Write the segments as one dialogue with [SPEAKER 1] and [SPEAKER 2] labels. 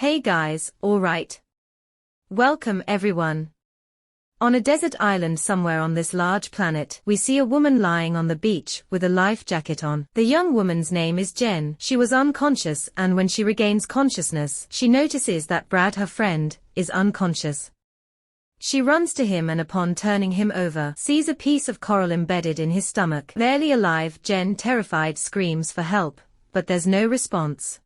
[SPEAKER 1] Hey guys, alright. Welcome everyone. On a desert island somewhere on this large planet, we see a woman lying on the beach with a life jacket on. The young woman's name is Jen. She was unconscious, and when she regains consciousness, she notices that Brad, her friend, is unconscious. She runs to him and upon turning him over, sees a piece of coral embedded in his stomach. Barely alive, Jen, terrified, screams for help, but there's no response.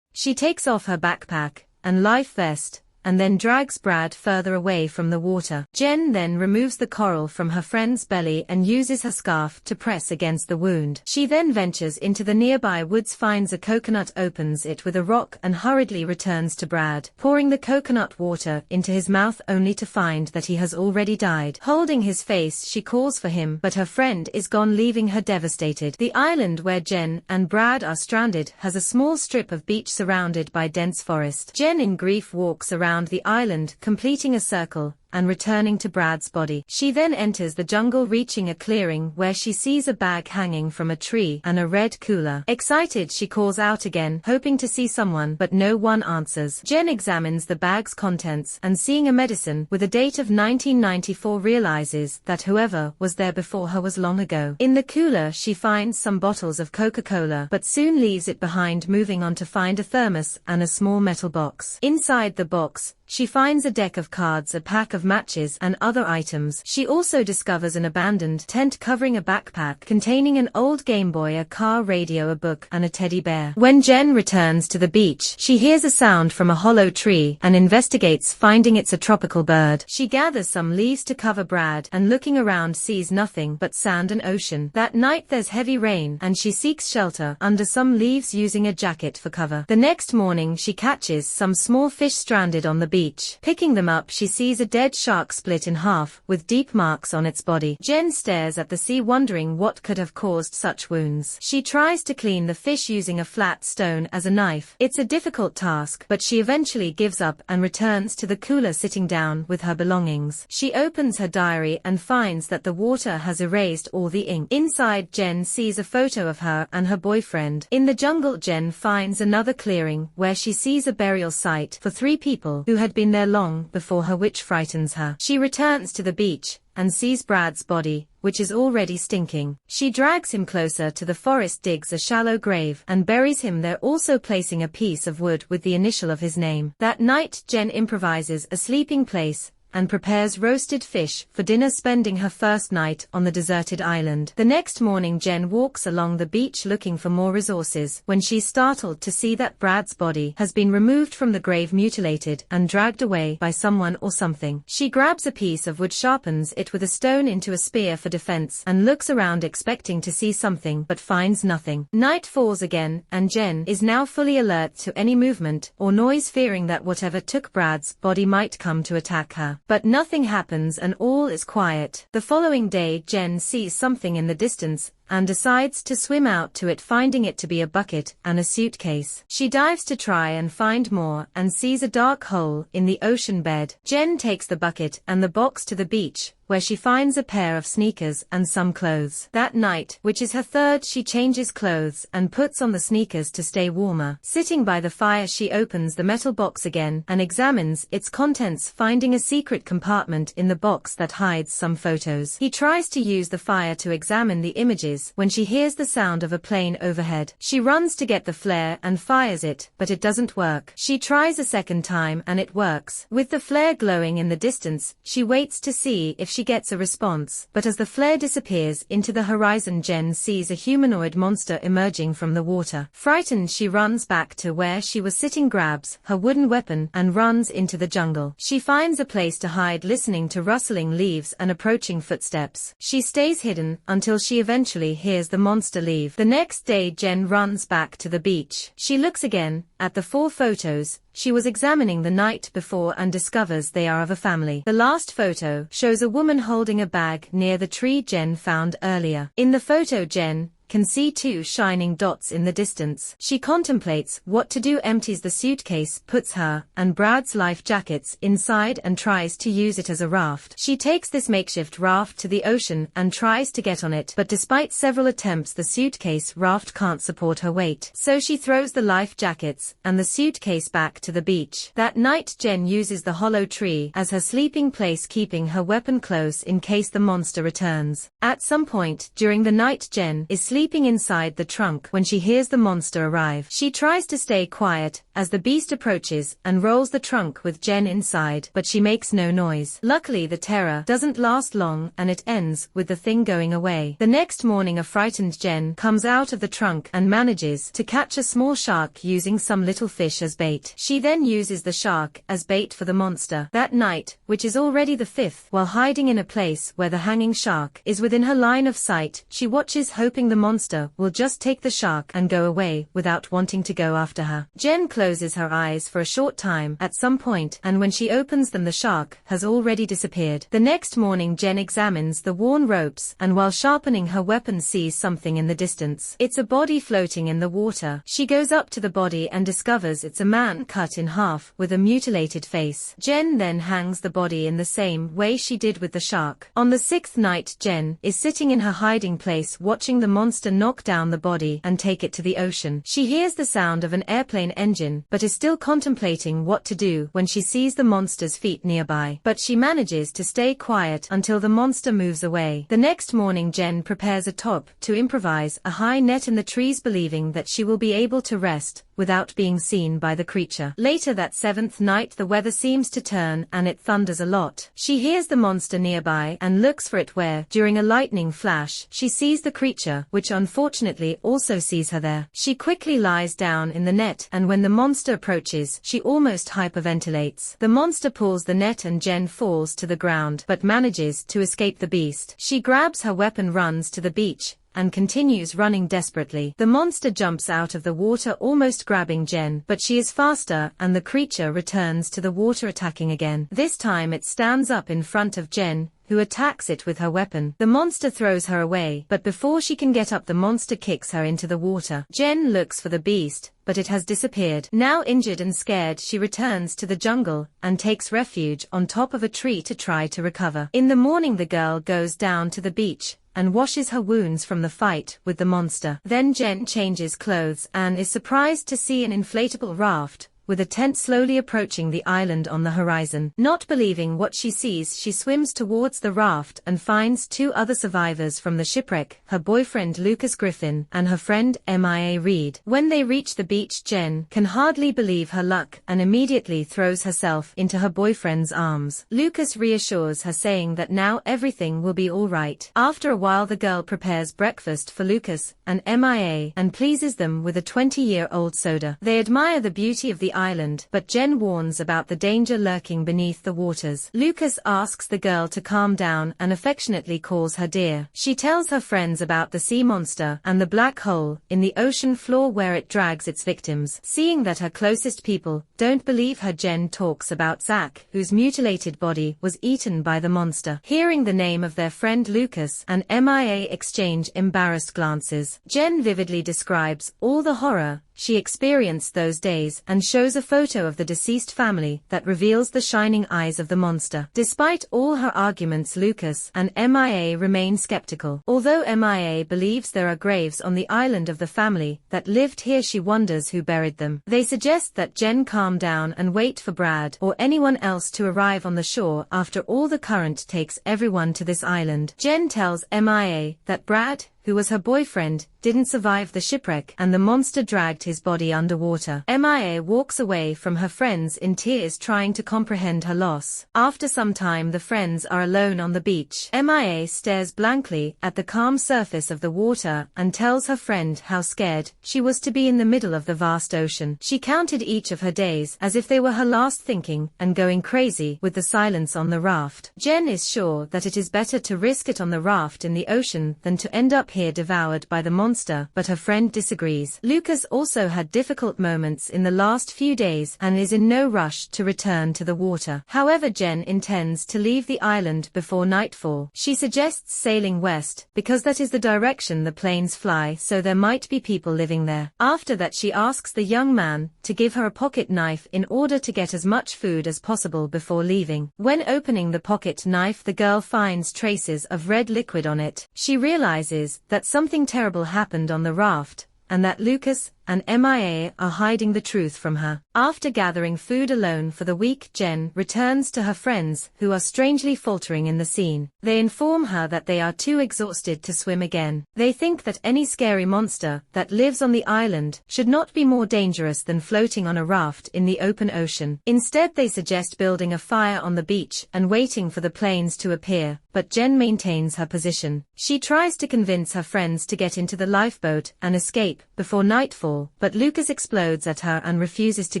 [SPEAKER 1] She takes off her backpack and life vest, and then drags Brad further away from the water. Jen then removes the coral from her friend's belly and uses her scarf to press against the wound. She then ventures into the nearby woods, finds a coconut, opens it with a rock and hurriedly returns to Brad, pouring the coconut water into his mouth only to find that he has already died. Holding his face, she calls for him, but her friend is gone, leaving her devastated. The island where Jen and Brad are stranded has a small strip of beach surrounded by dense forest. Jen in grief walks around the island, completing a circle and returning to Brad's body. She then enters the jungle, reaching a clearing where she sees a bag hanging from a tree and a red cooler. Excited, she calls out again, hoping to see someone, but no one answers. Jen examines the bag's contents and, seeing a medicine with a date of 1994, realizes that whoever was there before her was long ago. In the cooler, she finds some bottles of Coca-Cola, but soon leaves it behind, moving on to find a thermos and a small metal box. Inside the box, she finds a deck of cards, a pack of matches, and other items. She also discovers an abandoned tent covering a backpack containing an old Game Boy, a car radio, a book, and a teddy bear. When Jen returns to the beach, she hears a sound from a hollow tree and investigates, finding it's a tropical bird. She gathers some leaves to cover Brad and, looking around, sees nothing but sand and ocean. That night there's heavy rain and she seeks shelter under some leaves, using a jacket for cover. The next morning she catches some small fish stranded on the beach. Picking them up, she sees a dead shark split in half with deep marks on its body. Jen stares at the sea, wondering what could have caused such wounds. She tries to clean the fish using a flat stone as a knife. It's a difficult task, but she eventually gives up and returns to the cooler, sitting down with her belongings. She opens her diary and finds that the water has erased all the ink. Inside, Jen sees a photo of her and her boyfriend. In the jungle, Jen finds another clearing where she sees a burial site for 3 people who had been there long before her, which frightens her. She returns to the beach and sees Brad's body, which is already stinking. She drags him closer to the forest, digs a shallow grave, and buries him there, also placing a piece of wood with the initial of his name. That night, Jen improvises a sleeping place and prepares roasted fish for dinner, spending her first night on the deserted island. The next morning, Jen walks along the beach looking for more resources when she's startled to see that Brad's body has been removed from the grave, mutilated and dragged away by someone or something. She grabs a piece of wood, sharpens it with a stone into a spear for defense, and looks around expecting to see something but finds nothing. Night falls again, and Jen is now fully alert to any movement or noise, fearing that whatever took Brad's body might come to attack her. But nothing happens and all is quiet. The following day, Jen sees something in the distance and decides to swim out to it, finding it to be a bucket and a suitcase. She dives to try and find more and sees a dark hole in the ocean bed. Jen takes the bucket and the box to the beach, where she finds a pair of sneakers and some clothes. That night, which is her third, she changes clothes and puts on the sneakers to stay warmer. Sitting by the fire, she opens the metal box again and examines its contents, finding a secret compartment in the box that hides some photos. He tries to use the fire to examine the images when she hears the sound of a plane overhead. She runs to get the flare and fires it, but it doesn't work. She tries a second time and it works. With the flare glowing in the distance, she waits to see if she gets a response, but as the flare disappears into the horizon, Jen sees a humanoid monster emerging from the water. Frightened, she runs back to where she was sitting, grabs her wooden weapon and runs into the jungle. She finds a place to hide, listening to rustling leaves and approaching footsteps. She stays hidden until she eventually hears the monster leave. The next day, Jen runs back to the beach. She looks again at the 4 photos she was examining the night before and discovers they are of a family. The last photo shows a woman holding a bag near the tree Jen found earlier. In the photo, Jen can see two shining dots in the distance. She contemplates what to do, empties the suitcase, puts her and Brad's life jackets inside and tries to use it as a raft. She takes this makeshift raft to the ocean and tries to get on it, but despite several attempts the suitcase raft can't support her weight. So she throws the life jackets and the suitcase back to the beach. That night Jen uses the hollow tree as her sleeping place, keeping her weapon close in case the monster returns. At some point during the night Jen is sleeping inside the trunk when she hears the monster arrive. She tries to stay quiet as the beast approaches and rolls the trunk with Jen inside, but she makes no noise. Luckily the terror doesn't last long and it ends with the thing going away. The next morning a frightened Jen comes out of the trunk and manages to catch a small shark using some little fish as bait. She then uses the shark as bait for the monster. That night, which is already the 5th, while hiding in a place where the hanging shark is within her line of sight, she watches, hoping the monster will just take the shark and go away without wanting to go after her. Jen closes her eyes for a short time at some point, and when she opens them the shark has already disappeared. The next morning Jen examines the worn ropes and while sharpening her weapon sees something in the distance. It's a body floating in the water. She goes up to the body and discovers it's a man cut in half with a mutilated face. Jen then hangs the body in the same way she did with the shark. On the 6th night Jen is sitting in her hiding place watching the monster knock down the body and take it to the ocean. She hears the sound of an airplane engine but is still contemplating what to do when she sees the monster's feet nearby. But she manages to stay quiet until the monster moves away. The next morning Jen prepares a top to improvise a high net in the trees, believing that she will be able to rest without being seen by the creature. Later that 7th night the weather seems to turn and it thunders a lot. She hears the monster nearby and looks for it where, during a lightning flash, she sees the creature, which unfortunately also sees her there. She quickly lies down in the net and when the monster approaches, she almost hyperventilates. The monster pulls the net and Jen falls to the ground but manages to escape the beast. She grabs her weapon, runs to the beach, and continues running desperately. The monster jumps out of the water, almost grabbing Jen, but she is faster and the creature returns to the water, attacking again. This time it stands up in front of Jen, who attacks it with her weapon. The monster throws her away, but before she can get up the monster kicks her into the water. Jen looks for the beast, but it has disappeared. Now injured and scared she returns to the jungle and takes refuge on top of a tree to try to recover. In the morning the girl goes down to the beach and washes her wounds from the fight with the monster. Then Jen changes clothes and is surprised to see an inflatable raft with a tent slowly approaching the island on the horizon. Not believing what she sees, she swims towards the raft and finds 2 other survivors from the shipwreck, her boyfriend Lucas Griffin and her friend Mia Reed. When they reach the beach, Jen can hardly believe her luck and immediately throws herself into her boyfriend's arms. Lucas reassures her, saying that now everything will be all right. After a while the girl prepares breakfast for Lucas and Mia and pleases them with a 20-year-old soda. They admire the beauty of the island, but Jen warns about the danger lurking beneath the waters. Lucas asks the girl to calm down and affectionately calls her dear. She tells her friends about the sea monster and the black hole in the ocean floor where it drags its victims. Seeing that her closest people don't believe her, Jen talks about Zach, whose mutilated body was eaten by the monster. Hearing the name of their friend Lucas and Mia exchange embarrassed glances. Jen vividly describes all the horror she experienced those days and shows a photo of the deceased family that reveals the shining eyes of the monster. Despite all her arguments, Lucas and Mia remain skeptical. Although Mia believes there are graves on the island of the family that lived here, she wonders who buried them. They suggest that Jen calm down and wait for Brad or anyone else to arrive on the shore. After all, the current takes everyone to this island. Jen tells Mia that Brad, who was her boyfriend, didn't survive the shipwreck and the monster dragged his body underwater. Mia walks away from her friends in tears, trying to comprehend her loss. After some time the friends are alone on the beach. Mia stares blankly at the calm surface of the water and tells her friend how scared she was to be in the middle of the vast ocean. She counted each of her days as if they were her last, thinking and going crazy with the silence on the raft. Jen is sure that it is better to risk it on the raft in the ocean than to end up appear devoured by the monster, but her friend disagrees. Lucas also had difficult moments in the last few days and is in no rush to return to the water. However, Jen intends to leave the island before nightfall. She suggests sailing west, because that is the direction the planes fly, so there might be people living there. After that, she asks the young man to give her a pocket knife in order to get as much food as possible before leaving. When opening the pocket knife, the girl finds traces of red liquid on it. She realizes that something terrible happened on the raft, and that Lucas and MIA are hiding the truth from her. After gathering food alone for the week, Jen returns to her friends, who are strangely faltering in the scene. They inform her that they are too exhausted to swim again. They think that any scary monster that lives on the island should not be more dangerous than floating on a raft in the open ocean. Instead, they suggest building a fire on the beach and waiting for the planes to appear, but Jen maintains her position. She tries to convince her friends to get into the lifeboat and escape before nightfall, but Lucas explodes at her and refuses to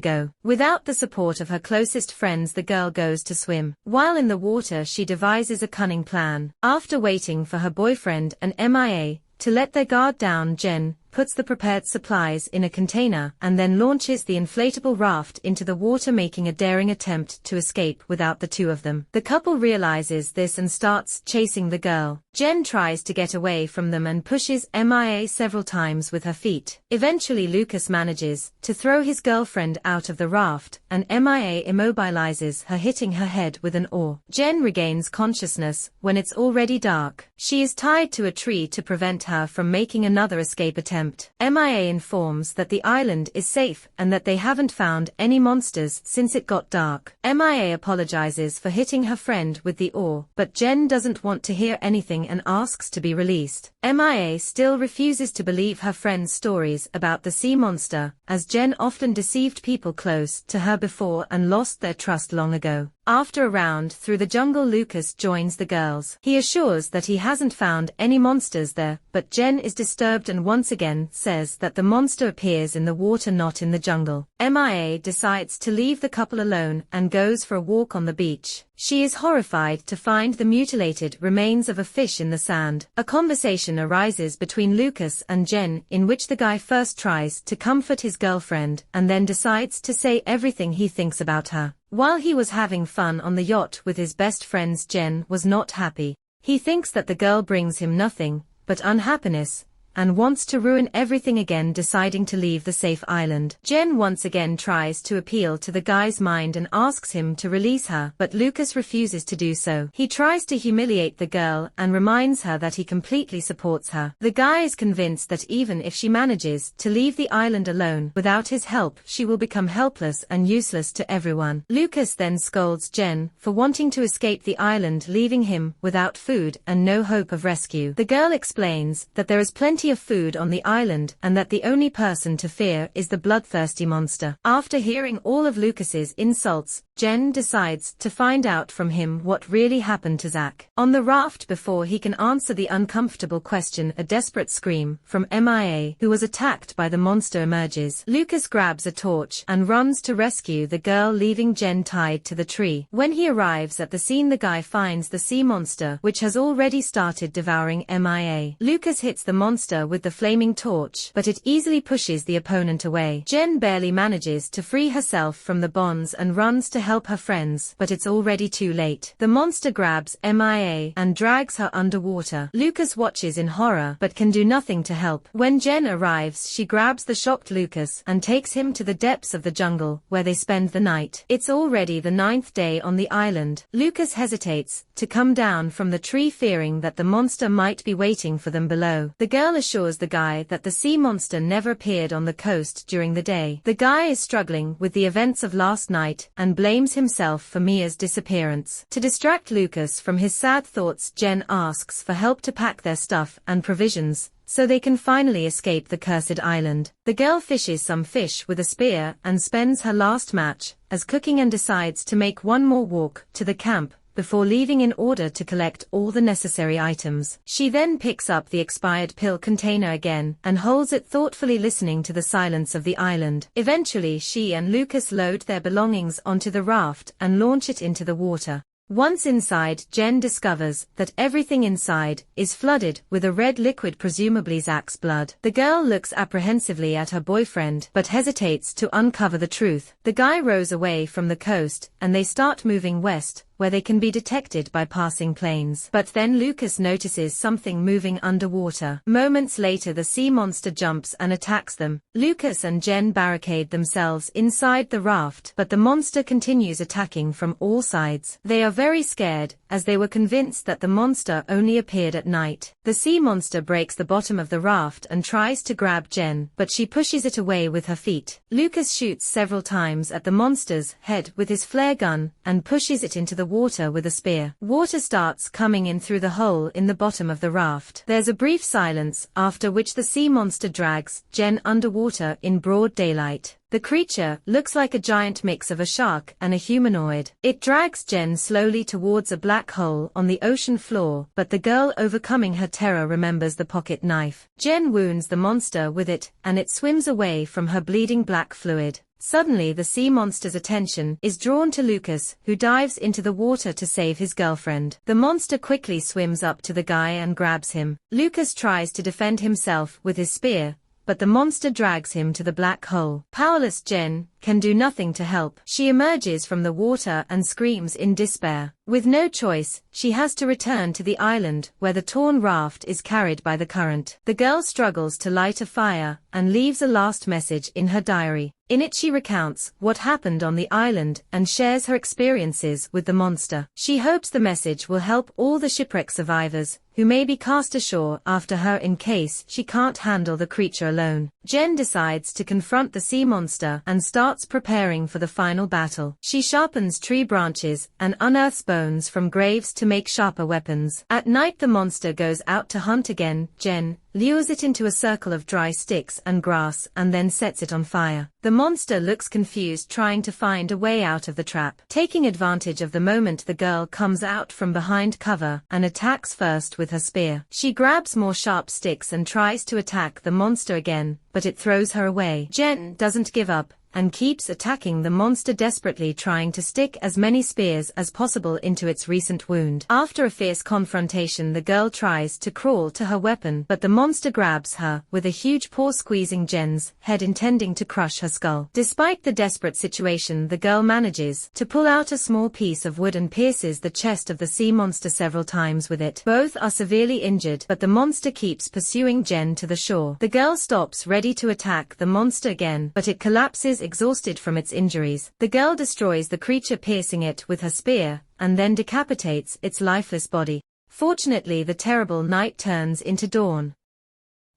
[SPEAKER 1] go. Without the support of her closest friends, the girl goes to swim. While in the water, she devises a cunning plan. After waiting for her boyfriend and MIA to let their guard down, Jen puts the prepared supplies in a container and then launches the inflatable raft into the water, making a daring attempt to escape without the two of them. The couple realizes this and starts chasing the girl. Jen tries to get away from them and pushes MIA several times with her feet. Eventually, Lucas manages to throw his girlfriend out of the raft, and MIA immobilizes her, hitting her head with an oar. Jen regains consciousness when it's already dark. She is tied to a tree to prevent her from making another escape attempt. MIA informs that the island is safe and that they haven't found any monsters since it got dark. MIA apologizes for hitting her friend with the oar, but Jen doesn't want to hear anything and asks to be released. MIA still refuses to believe her friend's stories about the sea monster, as Jen often deceived people close to her before and lost their trust long ago. After a round through the jungle, Lucas joins the girls. He assures that he hasn't found any monsters there, but Jen is disturbed and once again says that the monster appears in the water, not in the jungle. MIA decides to leave the couple alone and goes for a walk on the beach. She is horrified to find the mutilated remains of a fish in the sand. A conversation arises between Lucas and Jen, in which the guy first tries to comfort his girlfriend and then decides to say everything he thinks about her. While he was having fun on the yacht with his best friends, Jen was not happy. He thinks that the girl brings him nothing but unhappiness, and wants to ruin everything again, deciding to leave the safe island. Jen once again tries to appeal to the guy's mind and asks him to release her, but Lucas refuses to do so. He tries to humiliate the girl and reminds her that he completely supports her. The guy is convinced that even if she manages to leave the island alone without his help, she will become helpless and useless to everyone. Lucas then scolds Jen for wanting to escape the island, leaving him without food and no hope of rescue. The girl explains that there is plenty of food on the island and that the only person to fear is the bloodthirsty monster. After hearing all of Lucas's insults, Jen decides to find out from him what really happened to Zach. On the raft, before he can answer the uncomfortable question, a desperate scream from MIA, who was attacked by the monster, emerges. Lucas grabs a torch and runs to rescue the girl, leaving Jen tied to the tree. When he arrives at the scene, the guy finds the sea monster, which has already started devouring MIA. Lucas hits the monster with the flaming torch, but it easily pushes the opponent away. Jen barely manages to free herself from the bonds and runs to help her friends, but it's already too late. The monster grabs MIA and drags her underwater. Lucas watches in horror but can do nothing to help. When Jen arrives, she grabs the shocked Lucas and takes him to the depths of the jungle, where they spend the night. It's already the 9th day on the island. Lucas hesitates to come down from the tree, fearing that the monster might be waiting for them below. The girl assures the guy that the sea monster never appeared on the coast during the day. The guy is struggling with the events of last night and blames himself for Mia's disappearance. To distract Lucas from his sad thoughts, Jen asks for help to pack their stuff and provisions, so they can finally escape the cursed island. The girl fishes some fish with a spear and spends her last match as cooking, and decides to make one more walk to the camp before leaving in order to collect all the necessary items. She then picks up the expired pill container again and holds it thoughtfully, listening to the silence of the island. Eventually, she and Lucas load their belongings onto the raft and launch it into the water. Once inside, Jen discovers that everything inside is flooded with a red liquid, presumably Zach's blood. The girl looks apprehensively at her boyfriend but hesitates to uncover the truth. The guy rows away from the coast and they start moving west, where they can be detected by passing planes. But then Lucas notices something moving underwater. Moments later, the sea monster jumps and attacks them. Lucas and Jen barricade themselves inside the raft, but the monster continues attacking from all sides. They are very scared, as they were convinced that the monster only appeared at night. The sea monster breaks the bottom of the raft and tries to grab Jen, but she pushes it away with her feet. Lucas shoots several times at the monster's head with his flare gun and pushes it into the water with a spear. Water starts coming in through the hole in the bottom of the raft. There's a brief silence, after which the sea monster drags Jen underwater in broad daylight. The creature looks like a giant mix of a shark and a humanoid. It drags Jen slowly towards a black hole on the ocean floor, but the girl, overcoming her terror, remembers the pocket knife. Jen wounds the monster with it, and it swims away from her bleeding black fluid. Suddenly the sea monster's attention is drawn to Lucas, who dives into the water to save his girlfriend. The monster quickly swims up to the guy and grabs him. Lucas tries to defend himself with his spear, but the monster drags him to the black hole. Powerless Jen can do nothing to help. She emerges from the water and screams in despair. With no choice, she has to return to the island where the torn raft is carried by the current. The girl struggles to light a fire and leaves a last message in her diary. In it she recounts what happened on the island and shares her experiences with the monster. She hopes the message will help all the shipwreck survivors who may be cast ashore after her in case she can't handle the creature alone. Jen decides to confront the sea monster and starts preparing for the final battle. She sharpens tree branches and unearths bones from graves to make sharper weapons. At night the monster goes out to hunt again. Jen lures it into a circle of dry sticks and grass and then sets it on fire. The monster looks confused, trying to find a way out of the trap. Taking advantage of the moment, the girl comes out from behind cover and attacks first with her spear. She grabs more sharp sticks and tries to attack the monster again, but it throws her away. Jen doesn't give up and keeps attacking the monster, desperately trying to stick as many spears as possible into its recent wound. After a fierce confrontation, the girl tries to crawl to her weapon, but the monster grabs her with a huge paw, squeezing Jen's head, intending to crush her skull. Despite the desperate situation, the girl manages to pull out a small piece of wood and pierces the chest of the sea monster several times with it. Both are severely injured, but the monster keeps pursuing Jen to the shore. The girl stops, ready to attack the monster again, but it collapses exhausted from its injuries. The girl destroys the creature, piercing it with her spear, and then decapitates its lifeless body. Fortunately, the terrible night turns into dawn.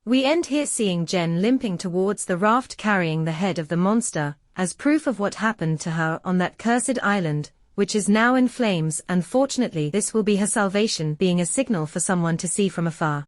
[SPEAKER 1] We end here, seeing Jen limping towards the raft carrying the head of the monster, as proof of what happened to her on that cursed island, which is now in flames, and fortunately this will be her salvation, being a signal for someone to see from afar.